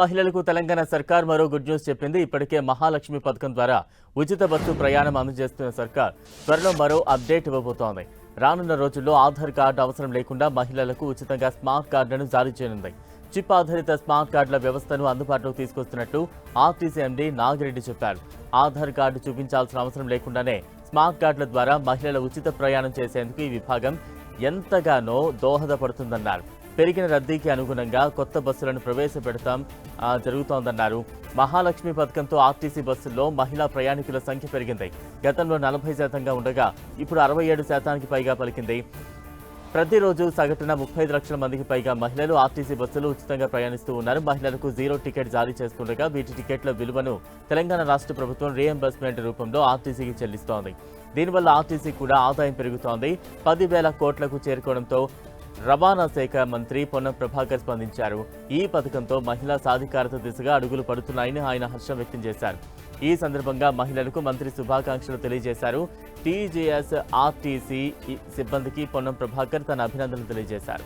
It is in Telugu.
మహిళలకు తెలంగాణ సర్కార్ మరో గుడ్ న్యూస్ చెప్పింది. ఇప్పటికే మహాలక్ష్మి పథకం ద్వారా ఉచిత బస్సు ప్రయాణం అందజేస్తున్న సర్కార్ త్వరలో మరో అప్డేట్ ఇవ్వబోతోంది. రానున్న రోజుల్లో ఆధార్ కార్డు అవసరం లేకుండా మహిళలకు ఉచితంగా స్మార్ట్ కార్డులను జారీ చేయనుంది. చిప్ ఆధారిత స్మార్ట్ కార్డుల వ్యవస్థను అందుబాటులోకి తీసుకొస్తున్నట్టు ఆర్టీసీ ఎండీ నాగిరెడ్డి చెప్పారు. ఆధార్ కార్డు చూపించాల్సిన అవసరం లేకుండానే స్మార్ట్ కార్డుల ద్వారా మహిళల ఉచిత ప్రయాణం చేసేందుకు ఈ విభాగం ఎంతగానో దోహదపడుతుందన్నారు. పెరిగిన రద్దీకి అనుగుణంగా కొత్త బస్సులను ప్రవేశపెడతాం జరుగుతోందన్నారు. మహాలక్ష్మి పథకంతో ఆర్టీసీ బస్సుల్లో మహిళా ప్రయాణికుల సంఖ్య పెరిగింది. గతంలో 40% ఉండగా ఇప్పుడు 67% పైగా పలికింది. ప్రతిరోజు సగటున 35 లక్షల మందికి పైగా మహిళలు ఆర్టీసీ బస్సులు ఉచితంగా ప్రయాణిస్తూ ఉన్నారు. మహిళలకు జీరో టికెట్ జారీ చేస్తుండగా వీటి టికెట్ల విలువను తెలంగాణ రాష్ట్ర ప్రభుత్వం రీఎంబర్స్మెంట్ రూపంలో ఆర్టీసీకి చెల్లిస్తోంది. దీనివల్ల ఆర్టీసీ కూడా ఆదాయం పెరుగుతోంది. 10,000 కోట్లకు చేరుకోవడంతో రవాణా శాఖ మంత్రి పొన్నం ప్రభాకర్ స్పందించారు. ఈ పథకంతో మహిళా సాధికారత దిశగా అడుగులు పడుతున్నాయని ఆయన హర్షం వ్యక్తం చేశారు. ఈ సందర్భంగా మహిళలకు మంత్రి శుభాకాంక్షలు తెలియజేశారు. టీజేఎస్ ఆర్టీసీ సిబ్బందికి పొన్నం ప్రభాకర్ తన అభినందనలు తెలియజేశారు.